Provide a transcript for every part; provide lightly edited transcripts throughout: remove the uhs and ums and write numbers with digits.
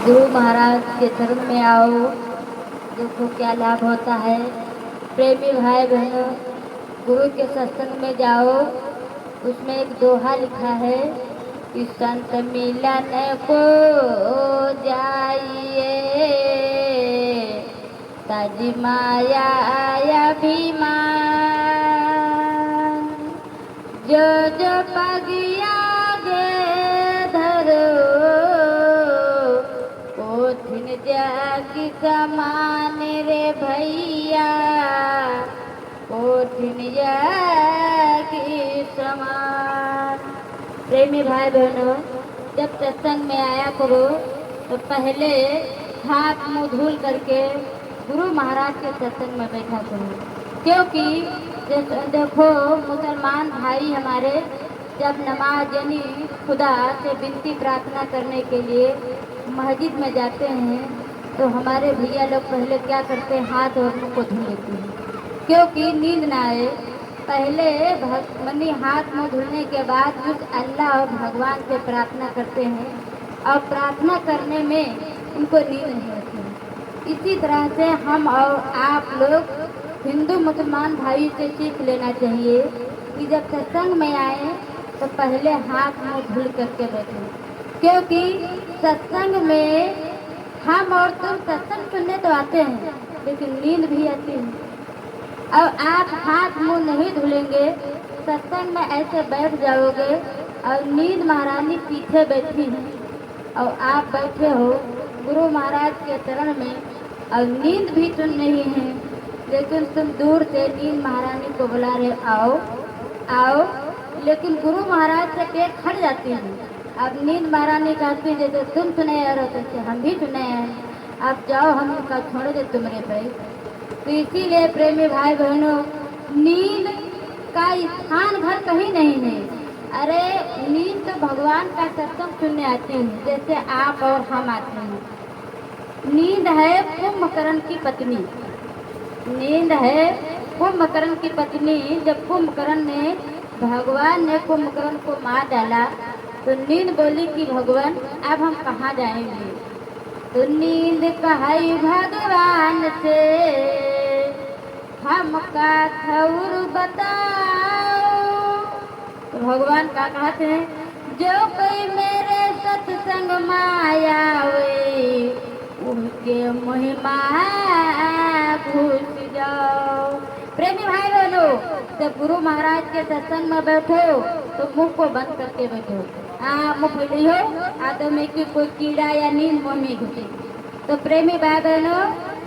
गुरु महाराज के शरण में आओ, देखो क्या लाभ होता है। प्रेमी भाई बहनों, गुरु के सत्संग में जाओ, उसमें एक दोहा लिखा है कि संत मिलन को जाइए, तज माया अभिमान, जो जो पगिया गे धरो, पोथिन जग समान रे भैया, पोथिन जग समान। प्रेमी भाई बहनों, जब सत्संग में आया करो तो पहले हाथ मुंह धुल करके गुरु महाराज के सत्संग में बैठा करो, क्योंकि देखो मुसलमान भाई हमारे जब नमाज यानी खुदा से विनती प्रार्थना करने के लिए मस्जिद में जाते हैं तो हमारे भैया लोग पहले क्या करते हैं, हाथ और मुंह को धुल लेते हैं, क्योंकि नींद ना आए। पहले मनी हाथ मुंह धुलने के बाद कुछ अल्लाह और भगवान से प्रार्थना करते हैं और प्रार्थना करने में उनको नींद नहीं आती। इसी तरह से हम और आप लोग हिंदू मुसलमान भाई से सीख लेना चाहिए कि जब सत्संग में आए तो पहले हाथ मुंह धुल करके बैठें, क्योंकि सत्संग में हम और तुम सत्संग सुनने तो आते हैं लेकिन नींद भी आती है। अब आप हाथ मुंह नहीं धुलेंगे, सत्संग में ऐसे बैठ जाओगे और नींद महारानी पीछे बैठी है और आप बैठे हो गुरु महाराज के चरण में और नींद भी सुन रही है, लेकिन तुम दूर से नींद महारानी को बुला रहे आओ आओ, लेकिन गुरु महाराज से पेट फट जाती है। अब नींद महारानी कहती जैसे तुम सुने यार तैसे हम भी सुने हैं, अब जाओ हम उनका छोड़ दे तुम्हारे पे। तो इसीलिए प्रेमी भाई बहनों, नींद का स्थान घर कहीं नहीं है। अरे नींद तो भगवान का सत्संग सुनने आते हैं, जैसे आप और हम आते हैं। नींद है कुंभकर्ण की पत्नी, नींद है कुंभकर्ण की पत्नी। जब कुंभकर्ण ने भगवान ने कुंभकर्ण को मार डाला तो नींद बोली कि भगवान अब हम कहाँ जाएंगे। तो नींद कहाई भगवान से हमका ठौर बताओ। तो भगवान का कहते हैं जो कोई मेरे सत्संग माया वे उनके महिमा घुस जाओ। प्रेमी भाई बहनों, जब गुरु महाराज के सत्संग में बैठो तो मुंह को बंद करके बैठो। मुँह फैली हो तो में की कोई कीड़ा या नींद मुँह में घुसे। तो प्रेमी भाई बहनों,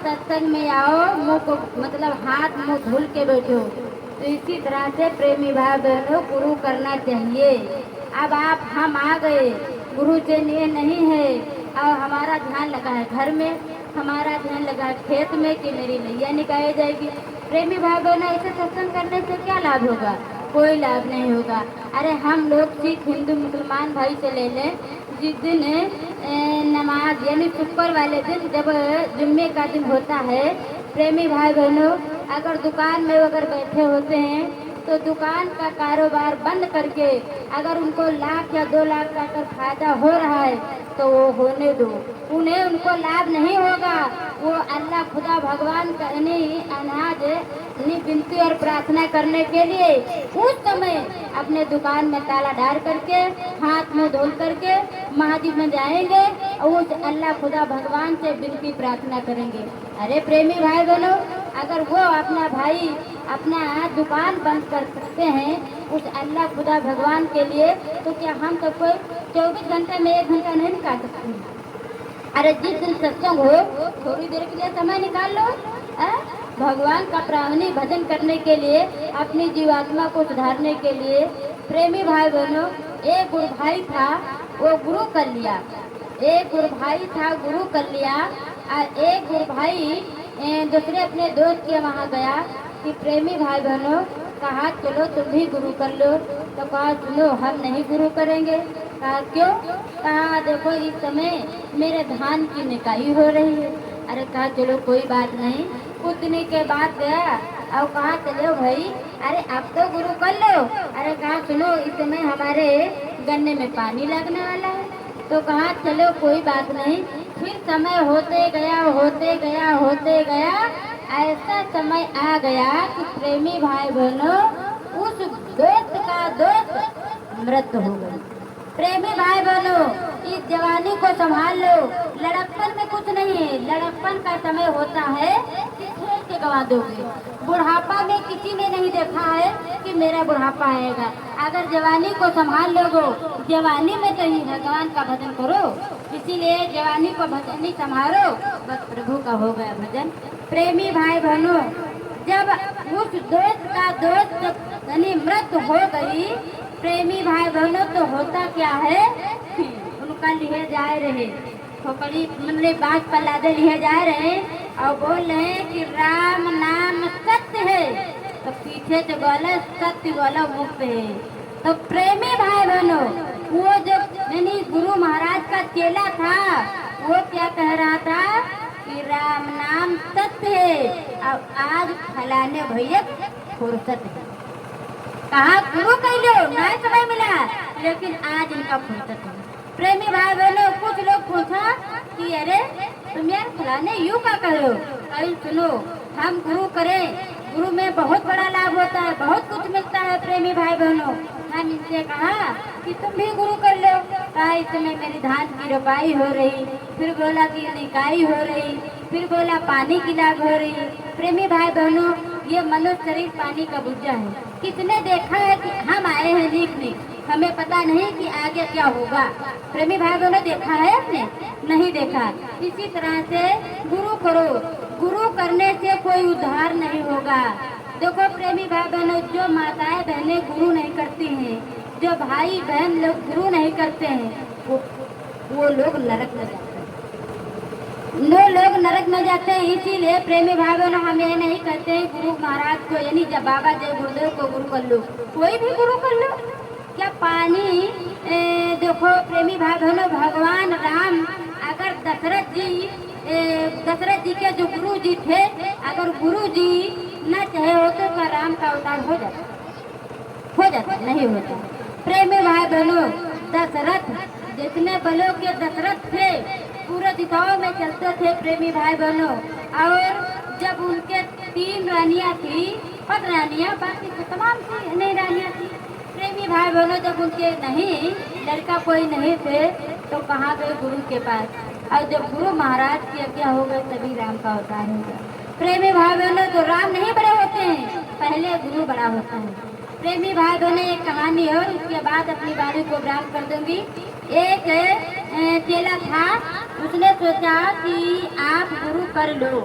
सत्संग में आओ, मुंह को मतलब हाथ मुंह धुल के बैठो। तो इसी तरह से प्रेमी भाई बहनों गुरु करना चाहिए। अब आप हम आ गए, गुरु से लिए नहीं है और हमारा ध्यान लगा है घर में, हमारा ध्यान लगा है खेत में कि मेरी नैया निकाली जाएगी। प्रेमी भाई बहनों, ऐसे सत्संग करने से क्या लाभ होगा? कोई लाभ नहीं होगा। अरे हम लोग सिख हिंदू मुसलमान भाई से ले लें, जिस दिन नमाज यानी शुक्र वाले दिन जब जुम्मे का दिन होता है, प्रेमी भाई बहनों अगर दुकान में अगर बैठे होते हैं तो दुकान का कारोबार बंद करके अगर उनको 1 लाख या 2 लाख का अगर फायदा हो रहा है तो वो होने दो, उन्हें उनको लाभ नहीं होगा। वो अल्लाह खुदा भगवान का अनाज विनती और प्रार्थना करने के लिए उस समय अपने दुकान में ताला डाल करके हाथ मुंह धोल करके मस्जिद में जाएंगे और उस अल्लाह खुदा भगवान से विनती प्रार्थना करेंगे। अरे प्रेमी भाई बहनों, अगर वो अपना भाई अपना दुकान बंद कर सकते हैं उस अल्लाह खुदा भगवान के लिए, तो क्या हम तो कोई 24 घंटे में 1 घंटा नहीं निकाल सकते हैं? अरे जिस दिन सत्संग हो थोड़ी देर के लिए समय निकाल लो, भगवान का प्राणी भजन करने के लिए, अपनी जीवात्मा को सुधारने के लिए। प्रेमी भाई बहनों, एक गुरु भाई था वो गुरु कर लिया, एक गुरु भाई था गुरु कर लिया और एक गुरु भाई दूसरे अपने दोस्त के वहाँ गया कि प्रेमी भाई बहनों कहा चलो तुम भी गुरु कर लो। तो कहा सुनो हम नहीं गुरु करेंगे। कहा क्यों? कहा देखो इस समय मेरे धान की निकाई हो रही है। अरे कहा चलो कोई बात नहीं। कुछ दिन के बाद गया और कहा चलो भाई, अरे अब तो गुरु कर लो। अरे कहा सुनो इस समय हमारे गन्ने में पानी लगने वाला है। तो कहा चलो कोई बात नहीं। फिर समय होते गया होते गया होते गया, ऐसा समय आ गया कि प्रेमी भाई बहनों उस दोस्त का दोस्त मृत हो गई। प्रेमी भाई बहनों इस जवानी को संभाल लो, लड़कपन में कुछ नहीं है, लड़कपन का समय होता है कि खेल के गवा दोगे। बुढ़ापा में किसी ने नहीं देखा है कि मेरा बुढ़ापा आएगा। अगर जवानी को संभाल लोगो, जवानी में तो ही भगवान का भजन करो, इसीलिए जवानी को भजन नहीं संभालो, बस प्रभु का हो गया भजन। प्रेमी भाई बहनों जब उस दोस्त का दोस्त यानी मृत हो गई, प्रेमी भाई बहनों तो होता क्या है कि उनका लिए जा रहे खोपड़ी मतलब बात पर लादे लिए जा रहे और बोल रहे हैं कि राम नाम सत्य है, तो पीछे तो बोला सत्य बोला मुक्त है। तो प्रेमी भाई बहनों वो जो यानी गुरु महाराज का चेला था वो क्या कह रहा था कि राम नाम सत्य है और आज फलाने भैया फुर्सत है। कहा गुरु कह लो नहीं समय मिला, लेकिन आज इनका फुर्सत है। प्रेमी भाई बहनों कुछ लोग पूछा कि अरे तुम यार फलाने यूं का करो, अरे सुनो हम गुरु करें, गुरु में बहुत बड़ा लाभ होता है, बहुत कुछ मिलता है। प्रेमी भाई बहनों हम इनसे कहा कि तुम भी गुरु कर लो। कहा इस समय मेरी धान की रोपाई हो रही, फिर बोला कि निकाई हो रही, फिर बोला पानी की लाग हो रही। प्रेमी भाई बहनों ये मनुष्य शरीर पानी का बुझा है, किसने देखा है कि हम आए हैं लिखने, हमें पता नहीं कि आगे क्या होगा। प्रेमी भाई बहनों देखा है आपने? नहीं देखा। इसी तरह से गुरु करो, गुरु करने से कोई उद्धार नहीं होगा। देखो प्रेमी भाई बहनों जो माताएं बहनें गुरु नहीं करती हैं, जो भाई बहन लोग गुरु नहीं करते हैं, वो लोग नरक में जाते हैं, वो लोग नरक में जाते हैं। इसीलिए प्रेमी भाई बहनों हम ये नहीं कहते हैं गुरु महाराज को यानी जब बाबा जय गुरुदेव को गुरु कर लो, कोई भी गुरु कर लो। क्या पानी देखो प्रेमी भाई बहनों भगवान राम अगर दशरथ जी के जो गुरु जी थे, अगर गुरु जी न चाहे होते तो राम का अवतार हो जाता नहीं होता। प्रेमी भाई बहनों दशरथ जितने बलों के दशरथ थे पूरे दिशाओं में चलते थे प्रेमी भाई बहनों। और जब उनके 3 रानियां थी, 5 रानियां बाकी तो तमाम थी नहीं रानियां थी। प्रेमी भाई बहनों जब उनके नहीं लड़का कोई नहीं थे तो कहाँ गए गुरु के पास, और जब गुरु महाराज की आज्ञा हो गए तभी राम का अवतार हो गया। प्रेमी भाई बहनों तो राम नहीं बड़े होते हैं, पहले गुरु बड़ा होता है। प्रेमी भाई बहनों एक कहानी है, उसके बाद अपनी वाणी को विराम कर दूंगी। एक चेला था, उसने सोचा कि आप गुरु कर लो,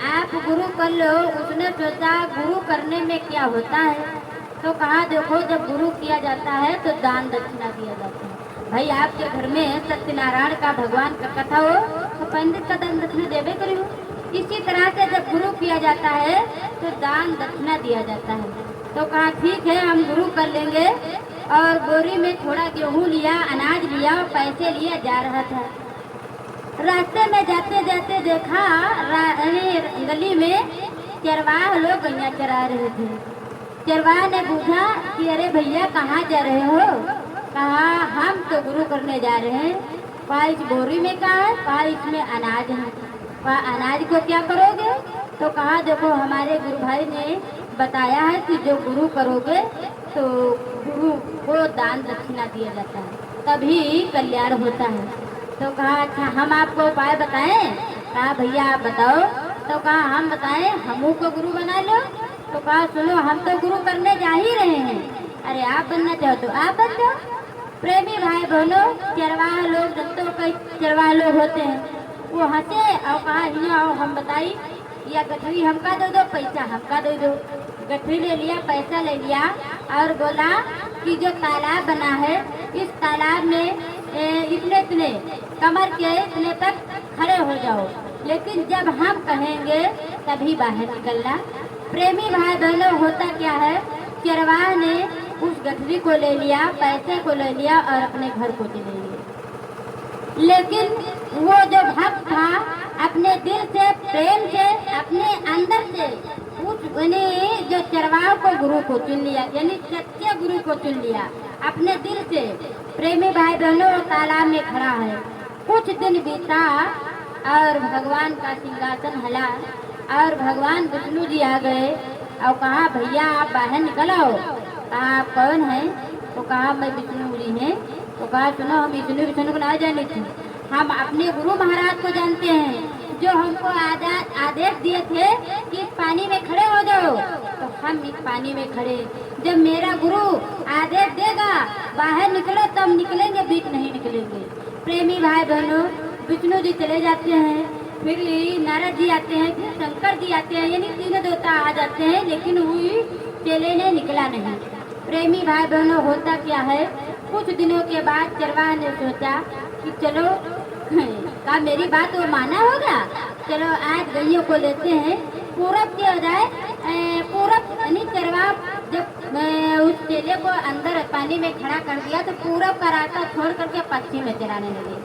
आप गुरु कर लो। उसने सोचा गुरु करने में क्या होता है, तो कहा देखो जब गुरु किया जाता है तो दान दक्षिणा दिया जाता है। भाई आपके घर में सत्यनारायण का भगवान का कथा हो तो पंडित का दान दक्षिणा देवे करी हो। इसी तरह से जब गुरु किया जाता है तो दान दक्षिणा दिया जाता है। तो कहा ठीक है हम गुरु कर लेंगे, और बोरी में थोड़ा गेहूं लिया, अनाज लिया, पैसे लिया, जा रहा था। रास्ते में जाते जाते देखा गली में चरवाह लोग गैया चरा रहे थे। चरवाह ने पूछा कि अरे भैया कहाँ जा रहे हो? कहा हम तो गुरु करने जा रहे हैं। कहा इस बोरी में क्या है? कहा इसमें अनाज है। कहा अनाज को क्या करोगे? तो कहा देखो हमारे गुरु भाई ने बताया है कि जो गुरु करोगे तो गुरु को दान दक्षिणा दिया जाता है, तभी कल्याण होता है। तो कहा अच्छा हम आपको उपाय बताएं? कहा भैया आप बताओ। तो कहा हम बताएं, हमू को गुरु बना लो। तो कहा सुनो हम तो गुरु करने जा ही रहे हैं, अरे आप बनना चाहो तो आप बन जाओ। प्रेमी भाई बहनों चरवाह लोग जनतों कई चरवाह लोग होते हैं, वो हंसे और कहा हिया आओ हम बताई, या गठरी हमका दे दो, पैसा हमका दे दो। गठरी ले लिया, पैसा ले लिया और बोला कि जो तालाब बना है इस तालाब में इतने इतने कमर के इतने तक खड़े हो जाओ, लेकिन जब हम कहेंगे तभी बाहर निकलना। प्रेमी भाई बहनों होता क्या है, चरवाह ने उस गठरी को ले लिया, पैसे को ले लिया और अपने घर को चले गए। लेकिन वो जो भक्त था अपने दिल से प्रेम से अपने अंदर से उस जो चरवाह को गुरु को चुन लिया, यानी सच्चे गुरु को चुन लिया अपने दिल से। प्रेमी भाई बहनों, तालाब में खड़ा है। कुछ दिन बीता और भगवान का सिंहासन हला और भगवान विष्णु जी आ गए और कहा, भैया आप बाहर निकल आओ। कहा, आप कौन हैं? तो कहा, मैं विष्णु जी हैं। तो कहा, सुनो, हम विष्णु को ना जाने थे, हम अपने गुरु महाराज को जानते हैं, जो हमको आदेश दिए थे कि इस पानी में खड़े हो जाओ। तो हम इस पानी में खड़े। जब मेरा गुरु आदेश देगा बाहर निकलो तब निकलेंगे, बीच नहीं निकलेंगे। प्रेमी भाई बहनों, विष्णु जी चले जाते हैं, फिर नारद जी आते हैं, फिर शंकर जी आते हैं, यानी तीनों देवता आ जाते हैं, लेकिन वही चेले ने निकला नहीं। प्रेमी भाई बहनों, होता क्या है, कुछ दिनों के बाद चरवाहा ने सोचा कि चलो का मेरी बात वो माना होगा, चलो आज गैयों को लेते हैं, पूरब की हो जाए। पूरब यानी चरवाहा जब उस चेले को अंदर पानी में खड़ा कर दिया तो पूरब का रास्ता छोड़ करके पश्चिम में चलाने लगे।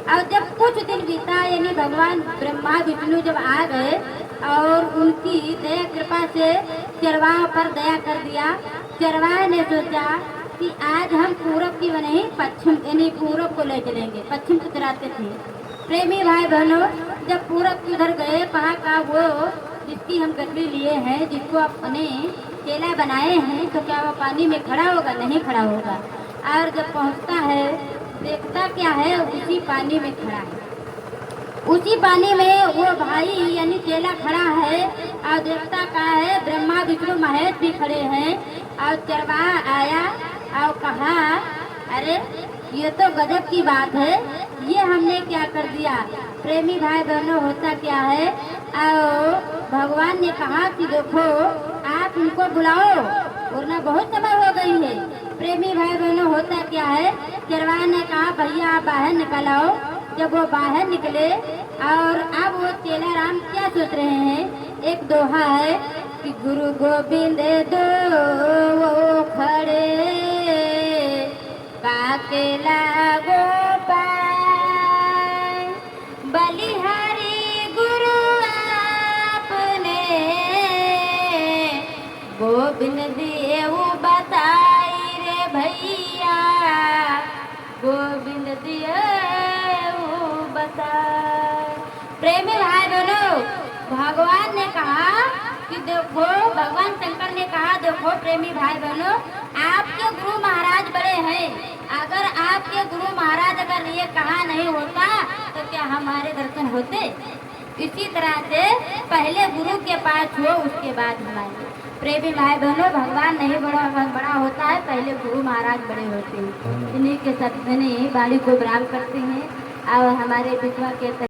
और जब कुछ दिन बीता, यानी भगवान ब्रह्मा विष्णु जब आ गए और उनकी दया कृपा से चरवाहा पर दया कर दिया, चरवाहा ने सोचा कि आज हम पूरब की नहीं पश्चिम यानी पूरब को ले चलेंगे। पश्चिम को चलाते थे। प्रेमी भाई बहनों, जब पूरब की उधर गए, कहा का वो जिसकी हम गठरी लिए हैं, जिसको अपने चेला बनाए हैं, तो क्या वो पानी में खड़ा होगा? नहीं खड़ा होगा। और जब पहुंचता है, देखता क्या है, उसी पानी में खड़ा है। उसी पानी में वो भाई यानी चेला खड़ा है और देखता का है, ब्रह्मा विष्णु महेश भी खड़े हैं। और चरवाहा आया और कहा, अरे ये तो गजब की बात है, ये हमने क्या कर दिया। प्रेमी भाई बहनों, होता क्या है, और भगवान ने कहा कि देखो आप उनको बुलाओ, वरना बहुत समय हो गई है। प्रेमी भाई बहनों, होता क्या है, चरवाहा ने कहा, भैया आप बाहर निकल आओ। जब वो बाहर निकले और अब वो चेला राम क्या सोच रहे हैं, एक दोहा है कि गुरु गोविंद दो वो खड़े काके लागो पाए, बलिहारी गुरु आपने गोविंद देव बताई रे भैया, गोविंद देव बताए। प्रेमी भाई बहनों, भगवान ने कहा कि देखो, भगवान शंकर ने कहा, देखो प्रेमी भाई बहनों, आपके गुरु महाराज बड़े हैं, अगर आपके गुरु महाराज अगर ये कहा नहीं होता तो क्या हमारे दर्शन होते? इसी तरह से पहले गुरु के पास हो, उसके बाद हमारे। प्रेमी भाई बहनों, भगवान नहीं बड़ा होता है, पहले गुरु महाराज बड़े होते हैं। इन्हीं के सत्य वाणी को विराम करते हैं और हमारे विधवा के